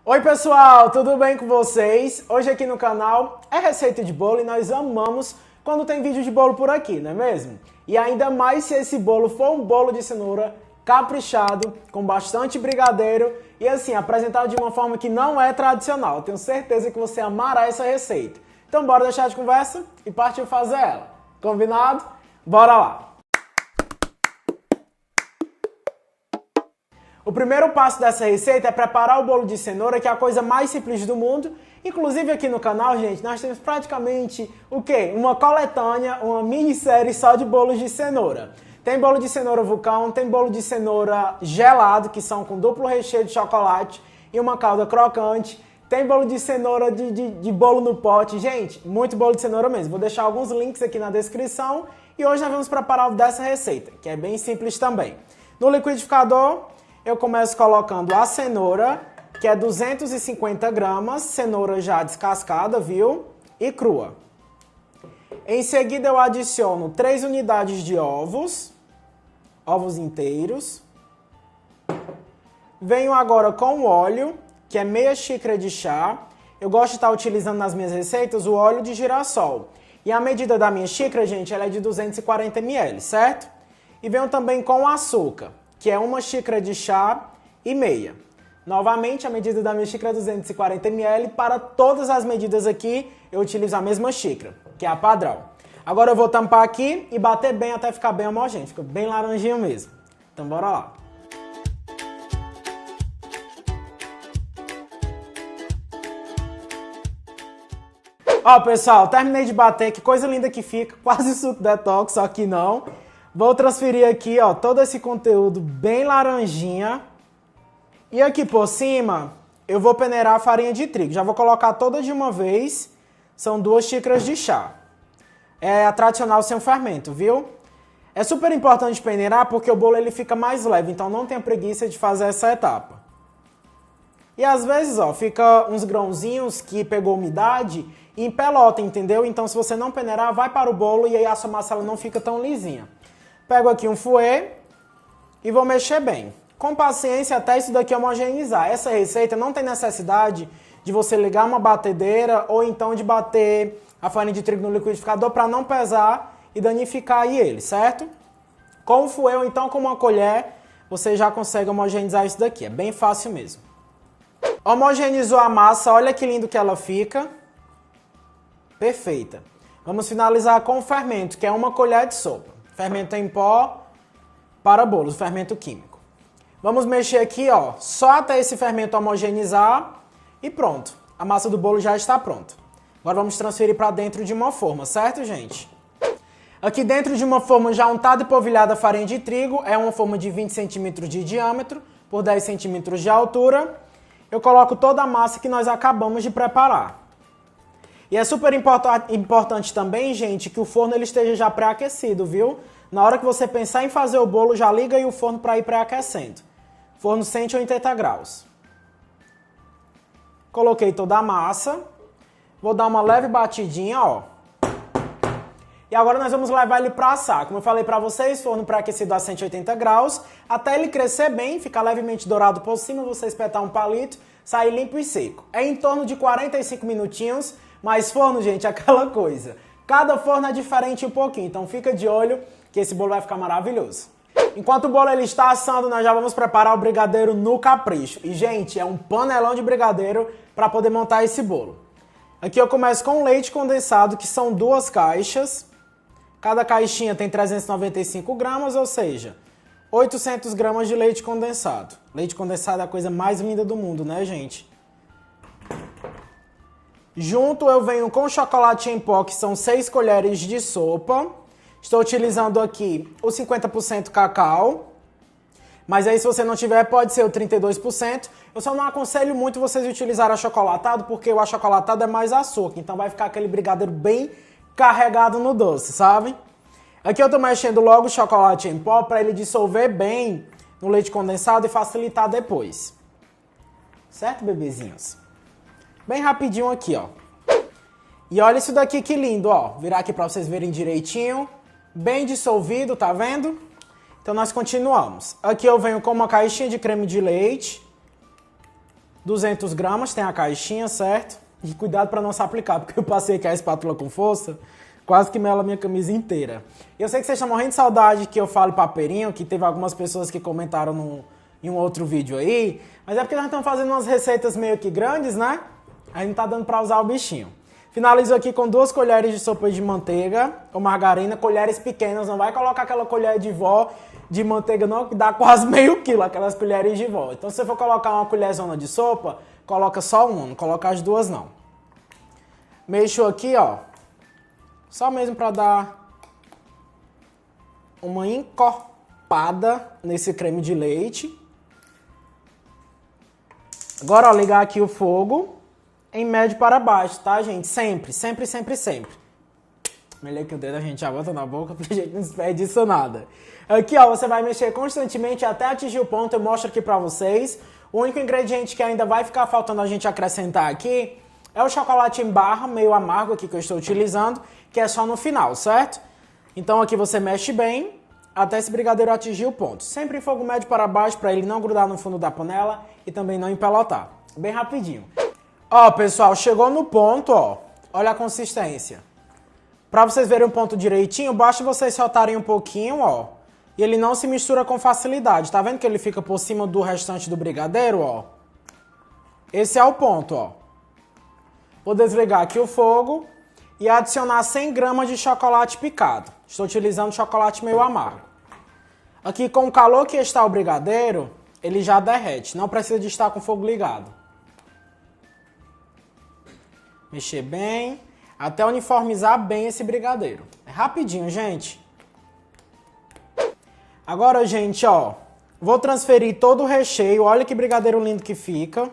Oi pessoal, tudo bem com vocês? Hoje aqui no canal é receita de bolo e nós amamos quando tem vídeo de bolo por aqui, não é mesmo? E ainda mais se esse bolo for um bolo de cenoura caprichado, com bastante brigadeiro e assim, apresentado de uma forma que não é tradicional. Eu tenho certeza que você amará essa receita. Então bora deixar de conversa e partir fazer ela. Combinado? Bora lá! O primeiro passo dessa receita é preparar o bolo de cenoura, que é a coisa mais simples do mundo. Inclusive aqui no canal, gente, nós temos praticamente o quê? Uma coletânea, uma minissérie só de bolos de cenoura. Tem bolo de cenoura vulcão, tem bolo de cenoura gelado, que são com duplo recheio de chocolate e uma calda crocante. Tem bolo de cenoura de bolo no pote. Gente, muito bolo de cenoura mesmo. Vou deixar alguns links aqui na descrição. E hoje nós vamos preparar o dessa receita, que é bem simples também. No liquidificador, eu começo colocando a cenoura, que é 250 gramas, cenoura já descascada, viu? E crua. Em seguida eu adiciono 3 unidades de ovos inteiros. Venho agora com o óleo, que é meia xícara de chá. Eu gosto de estar utilizando nas minhas receitas o óleo de girassol. E a medida da minha xícara, gente, ela é de 240 ml, certo? E venho também com o açúcar, que é uma xícara de chá e meia. Novamente, a medida da minha xícara é 240 ml. Para todas as medidas aqui, eu utilizo a mesma xícara, que é a padrão. Agora eu vou tampar aqui e bater bem até ficar bem homogêneo. Fica bem laranjinho mesmo. Então bora lá. Ó, pessoal, terminei de bater. Que coisa linda que fica. Quase suco detox, só que não. Vou transferir aqui, ó, todo esse conteúdo bem laranjinha. E aqui por cima, eu vou peneirar a farinha de trigo. Já vou colocar toda de uma vez. São 2 xícaras de chá. É a tradicional sem fermento, viu? É super importante peneirar porque o bolo ele fica mais leve, então não tenha preguiça de fazer essa etapa. E às vezes, ó, fica uns grãozinhos que pegou umidade e empelota, entendeu? Então se você não peneirar, vai para o bolo e aí a sua massa ela não fica tão lisinha. Pego aqui um fouet e vou mexer bem. Com paciência até isso daqui homogeneizar. Essa receita não tem necessidade de você ligar uma batedeira ou então de bater a farinha de trigo no liquidificador para não pesar e danificar aí ele, certo? Com o fouet ou então com uma colher, você já consegue homogeneizar isso daqui. É bem fácil mesmo. Homogeneizou a massa, olha que lindo que ela fica. Perfeita. Vamos finalizar com o fermento, que é uma colher de sopa. Fermento em pó para bolos, fermento químico. Vamos mexer aqui, ó, só até esse fermento homogeneizar e pronto. A massa do bolo já está pronta. Agora vamos transferir para dentro de uma forma, certo, gente? Aqui dentro de uma forma já untada e polvilhada a farinha de trigo, é uma forma de 20 centímetros de diâmetro por 10 centímetros de altura. Eu coloco toda a massa que nós acabamos de preparar. E é super importante também, gente, que o forno ele esteja já pré-aquecido, viu? Na hora que você pensar em fazer o bolo, já liga aí o forno para ir pré-aquecendo. Forno 180 graus. Coloquei toda a massa. Vou dar uma leve batidinha, ó. E agora nós vamos levar ele para assar. Como eu falei para vocês, forno pré-aquecido a 180 graus. Até ele crescer bem, ficar levemente dourado por cima, você espetar um palito, sair limpo e seco. É em torno de 45 minutinhos. Mas forno, gente, é aquela coisa. Cada forno é diferente um pouquinho, então fica de olho que esse bolo vai ficar maravilhoso. Enquanto o bolo ele está assando, nós já vamos preparar o brigadeiro no capricho. E, gente, é um panelão de brigadeiro para poder montar esse bolo. Aqui eu começo com leite condensado, que são 2 caixas. Cada caixinha tem 395 gramas, ou seja, 800 gramas de leite condensado. Leite condensado é a coisa mais linda do mundo, né, gente? Junto eu venho com chocolate em pó, que são 6 colheres de sopa. Estou utilizando aqui o 50% cacau. Mas aí se você não tiver, pode ser o 32%. Eu só não aconselho muito vocês utilizarem achocolatado, porque o achocolatado é mais açúcar. Então vai ficar aquele brigadeiro bem carregado no doce, sabe? Aqui eu estou mexendo logo o chocolate em pó para ele dissolver bem no leite condensado e facilitar depois. Certo, bebezinhos? Bem rapidinho aqui, ó. E olha isso daqui que lindo, ó. Virar aqui para vocês verem direitinho. Bem dissolvido, tá vendo? Então nós continuamos. Aqui eu venho com uma caixinha de creme de leite. 200 gramas, tem a caixinha, certo? E cuidado para não se aplicar, porque eu passei aqui a espátula com força, quase que mela minha camisa inteira. Eu sei que vocês estão morrendo de saudade que eu fale papeirinho, que teve algumas pessoas que comentaram em um outro vídeo aí, mas é porque nós estamos fazendo umas receitas meio que grandes, né? Aí não tá dando para usar o bichinho. Finalizo aqui com 2 colheres de sopa de manteiga ou margarina, colheres pequenas, não vai colocar aquela colher de vó de manteiga não, que dá quase meio quilo, aquelas colheres de vó. Então se você for colocar uma colherzona de sopa, coloca só uma, não coloca as 2 não. Mexo aqui, ó, só mesmo para dar uma encorpada nesse creme de leite. Agora, ó, ligar aqui o fogo em médio para baixo, tá, gente? Sempre, sempre, sempre, sempre. Melhor que o dedo a gente já bota na boca pra gente não desperdiça nada. Aqui, ó, você vai mexer constantemente até atingir o ponto. Eu mostro aqui pra vocês. O único ingrediente que ainda vai ficar faltando a gente acrescentar aqui é o chocolate em barra, meio amargo aqui que eu estou utilizando, que é só no final, certo? Então aqui você mexe bem até esse brigadeiro atingir o ponto. Sempre em fogo médio para baixo para ele não grudar no fundo da panela e também não empelotar. Bem rapidinho. Ó, pessoal, chegou no ponto, ó. Olha a consistência. Para vocês verem o ponto direitinho, basta vocês soltarem um pouquinho, ó. E ele não se mistura com facilidade. Tá vendo que ele fica por cima do restante do brigadeiro, ó? Esse é o ponto, ó. Vou desligar aqui o fogo e adicionar 100 gramas de chocolate picado. Estou utilizando chocolate meio amargo. Aqui, com o calor que está o brigadeiro, ele já derrete. Não precisa de estar com o fogo ligado. Mexer bem, até uniformizar bem esse brigadeiro. É rapidinho, gente. Agora, gente, ó, vou transferir todo o recheio. Olha que brigadeiro lindo que fica.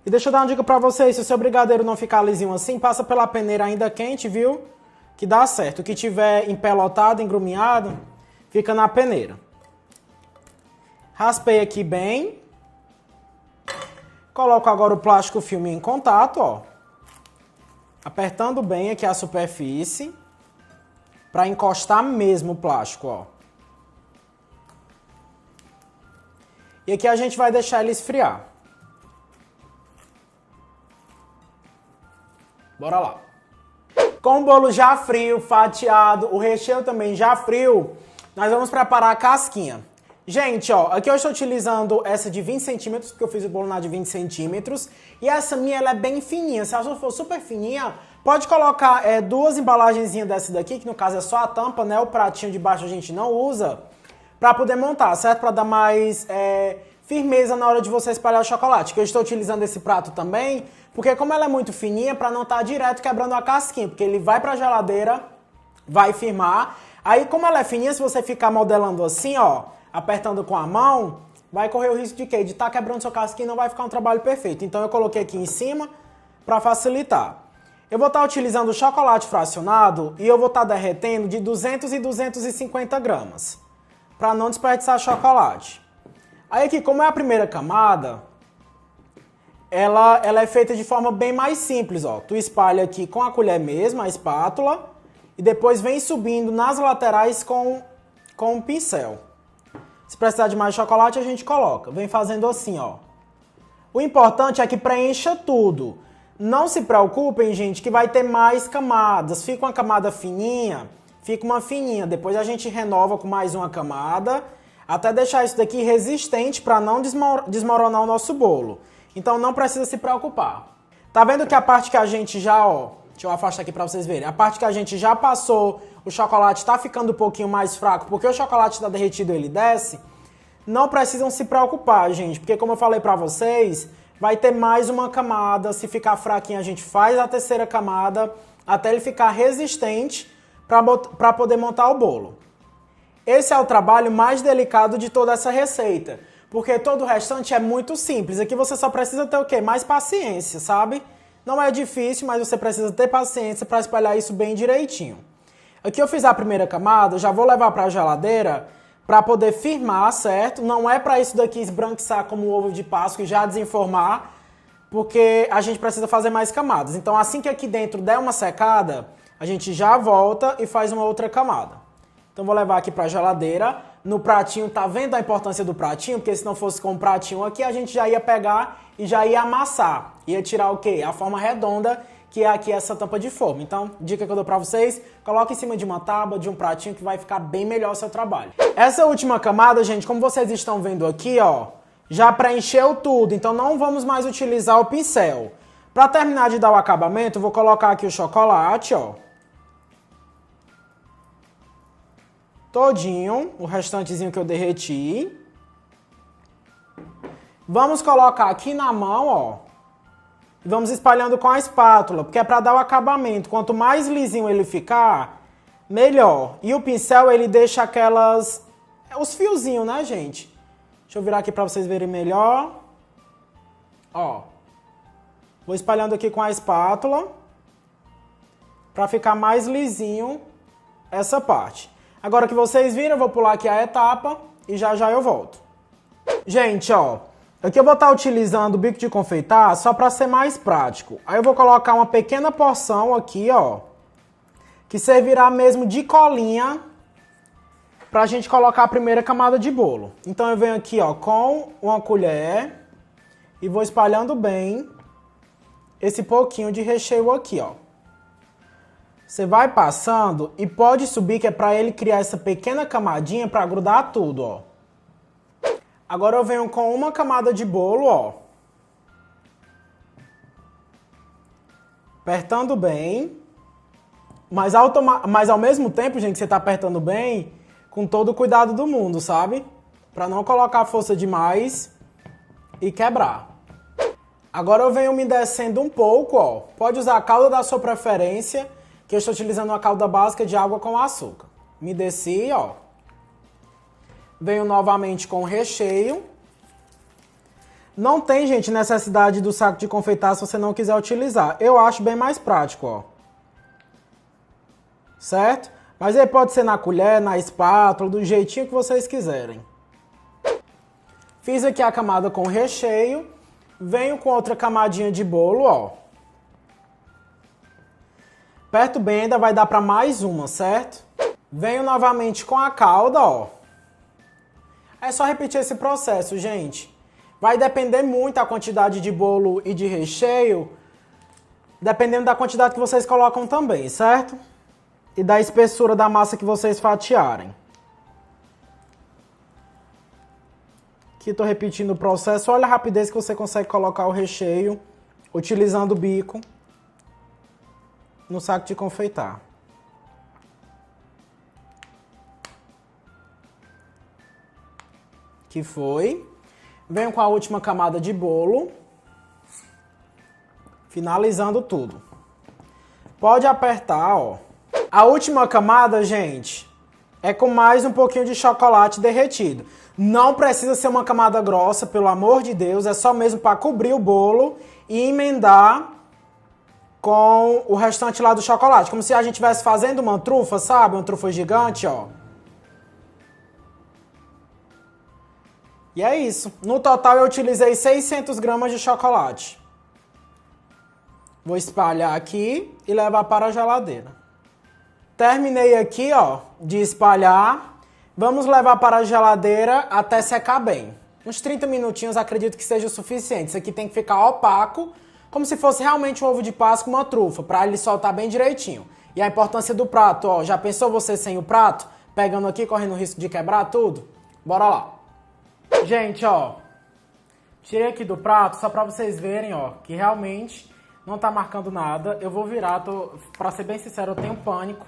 E deixa eu dar uma dica pra vocês, se o seu brigadeiro não ficar lisinho assim, passa pela peneira ainda quente, viu? Que dá certo. O que tiver empelotado, engruminhado, fica na peneira. Raspei aqui bem. Coloco agora o plástico filme em contato, ó. Apertando bem aqui a superfície, para encostar mesmo o plástico, ó. E aqui a gente vai deixar ele esfriar. Bora lá. Com o bolo já frio, fatiado, o recheio também já frio, nós vamos preparar a casquinha. Gente, ó, aqui eu estou utilizando essa de 20 centímetros, porque eu fiz o bolo na de 20 centímetros. E essa minha, ela é bem fininha. Se ela for super fininha, pode colocar 2 embalagenzinhas dessa daqui, que no caso é só a tampa, né? O pratinho de baixo a gente não usa, pra poder montar, certo? Pra dar mais firmeza na hora de você espalhar o chocolate. Que eu estou utilizando esse prato também, porque como ela é muito fininha, pra não estar direto quebrando a casquinha, porque ele vai pra geladeira, vai firmar. Aí, como ela é fininha, se você ficar modelando assim, ó, apertando com a mão, vai correr o risco de quê? De estar quebrando sua casquinha e não vai ficar um trabalho perfeito. Então eu coloquei aqui em cima para facilitar. Eu vou estar utilizando o chocolate fracionado e eu vou estar derretendo de 200 e 250 gramas, para não desperdiçar chocolate. Aí aqui, como é a primeira camada, ela é feita de forma bem mais simples, ó. Tu espalha aqui com a colher mesmo, a espátula, e depois vem subindo nas laterais com um pincel. Se precisar de mais chocolate, a gente coloca. Vem fazendo assim, ó. O importante é que preencha tudo. Não se preocupem, gente, que vai ter mais camadas. Fica uma camada fininha, fica uma fininha. Depois a gente renova com mais uma camada, até deixar isso daqui resistente para não desmoronar o nosso bolo. Então não precisa se preocupar. Tá vendo que a parte que a gente já, ó... Deixa eu afastar aqui para vocês verem. A parte que a gente já passou, o chocolate está ficando um pouquinho mais fraco, porque o chocolate está derretido, ele desce. Não precisam se preocupar, gente, porque como eu falei para vocês, vai ter mais uma camada. Se ficar fraquinho, a gente faz a terceira camada, até ele ficar resistente para poder montar o bolo. Esse é o trabalho mais delicado de toda essa receita, porque todo o restante é muito simples. Aqui você só precisa ter o quê? Mais paciência, sabe? Não é difícil, mas você precisa ter paciência para espalhar isso bem direitinho. Aqui eu fiz a primeira camada, já vou levar para a geladeira para poder firmar, certo? Não é para isso daqui esbranquiçar como o ovo de Páscoa e já desenformar, porque a gente precisa fazer mais camadas. Então assim que aqui dentro der uma secada, a gente já volta e faz uma outra camada. Então vou levar aqui para a geladeira no pratinho, tá vendo a importância do pratinho? Porque se não fosse com o pratinho aqui, a gente já ia pegar e já ia amassar. Ia tirar o quê? A forma redonda, que é aqui essa tampa de forma. Então, dica que eu dou pra vocês, coloca em cima de uma tábua, de um pratinho, que vai ficar bem melhor o seu trabalho. Essa última camada, gente, como vocês estão vendo aqui, ó, já preencheu tudo, então não vamos mais utilizar o pincel. Pra terminar de dar o acabamento, eu vou colocar aqui o chocolate, ó. Todinho, o restantezinho que eu derreti. Vamos colocar aqui na mão, ó. E vamos espalhando com a espátula, porque é para dar o acabamento. Quanto mais lisinho ele ficar, melhor. E o pincel, ele deixa os fiozinhos, né, gente? Deixa eu virar aqui para vocês verem melhor. Ó. Vou espalhando aqui com a espátula, para ficar mais lisinho essa parte. Agora que vocês viram, eu vou pular aqui a etapa e já já eu volto. Gente, ó, aqui eu vou estar utilizando o bico de confeitar só para ser mais prático. Aí eu vou colocar uma pequena porção aqui, ó, que servirá mesmo de colinha pra gente colocar a primeira camada de bolo. Então eu venho aqui, ó, com uma colher e vou espalhando bem esse pouquinho de recheio aqui, ó. Você vai passando e pode subir, que é para ele criar essa pequena camadinha para grudar tudo, ó. Agora eu venho com uma camada de bolo, ó. Apertando bem. Mas ao mesmo tempo, gente, você tá apertando bem, com todo o cuidado do mundo, sabe? Para não colocar força demais e quebrar. Agora eu venho me descendo um pouco, ó. Pode usar a calda da sua preferência, que eu estou utilizando uma calda básica de água com açúcar. Me desci, ó. Venho novamente com o recheio. Não tem, gente, necessidade do saco de confeitar se você não quiser utilizar. Eu acho bem mais prático, ó. Certo? Mas aí pode ser na colher, na espátula, do jeitinho que vocês quiserem. Fiz aqui a camada com recheio. Venho com outra camadinha de bolo, ó. Aperto bem, ainda vai dar para mais uma, certo? Venho novamente com a calda, ó. É só repetir esse processo, gente. Vai depender muito a quantidade de bolo e de recheio, dependendo da quantidade que vocês colocam também, certo? E da espessura da massa que vocês fatiarem. Aqui tô repetindo o processo. Olha a rapidez que você consegue colocar o recheio utilizando o bico no saco de confeitar. Que foi. Venho com a última camada de bolo. Finalizando tudo. Pode apertar, ó. A última camada, gente, é com mais um pouquinho de chocolate derretido. Não precisa ser uma camada grossa, pelo amor de Deus. É só mesmo para cobrir o bolo e emendar com o restante lá do chocolate. Como se a gente estivesse fazendo uma trufa, sabe? Uma trufa gigante, ó. E é isso. No total eu utilizei 600 gramas de chocolate. Vou espalhar aqui e levar para a geladeira. Terminei aqui, ó, de espalhar. Vamos levar para a geladeira até secar bem. Uns 30 minutinhos acredito que seja o suficiente. Isso aqui tem que ficar opaco, como se fosse realmente um ovo de Páscoa, uma trufa, para ele soltar bem direitinho. E a importância do prato, ó, já pensou você sem o prato? Pegando aqui, correndo o risco de quebrar tudo? Bora lá. Gente, ó, tirei aqui do prato só para vocês verem, ó, que realmente não tá marcando nada. Eu vou virar, pra ser bem sincero, eu tenho pânico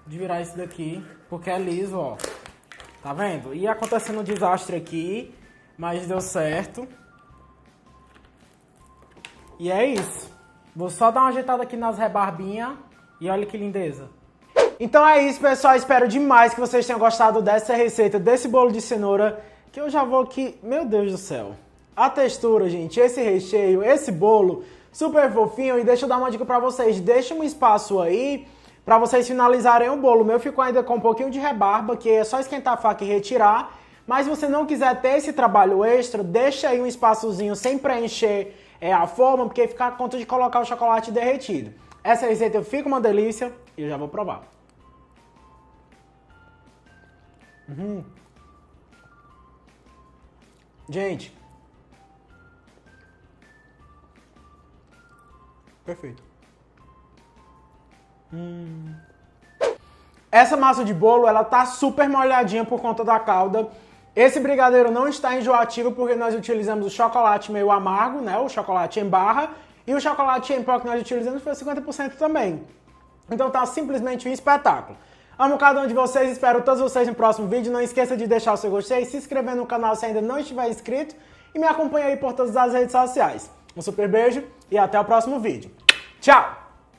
de virar isso daqui, porque é liso, ó. Tá vendo? Ia acontecendo um desastre aqui, mas deu certo. E é isso. Vou só dar uma ajeitada aqui nas rebarbinhas e olha que lindeza. Então é isso, pessoal. Espero demais que vocês tenham gostado dessa receita, desse bolo de cenoura, que eu já vou aqui... Meu Deus do céu. A textura, gente, esse recheio, esse bolo, super fofinho. E deixa eu dar uma dica pra vocês. Deixa um espaço aí pra vocês finalizarem o bolo. O meu ficou ainda com um pouquinho de rebarba, que é só esquentar a faca e retirar. Mas se você não quiser ter esse trabalho extra, deixa aí um espaçozinho sem preencher a forma, porque fica a conta de colocar o chocolate derretido. Essa receita fica uma delícia e eu já vou provar. Gente. Perfeito. Essa massa de bolo, ela tá super molhadinha por conta da calda. Esse brigadeiro não está enjoativo porque nós utilizamos o chocolate meio amargo, né? O chocolate em barra. E o chocolate em pó que nós utilizamos foi 50% também. Então tá simplesmente um espetáculo. Amo cada um de vocês, espero todos vocês no próximo vídeo. Não esqueça de deixar o seu gostei, se inscrever no canal se ainda não estiver inscrito e me acompanhe aí por todas as redes sociais. Um super beijo e até o próximo vídeo. Tchau!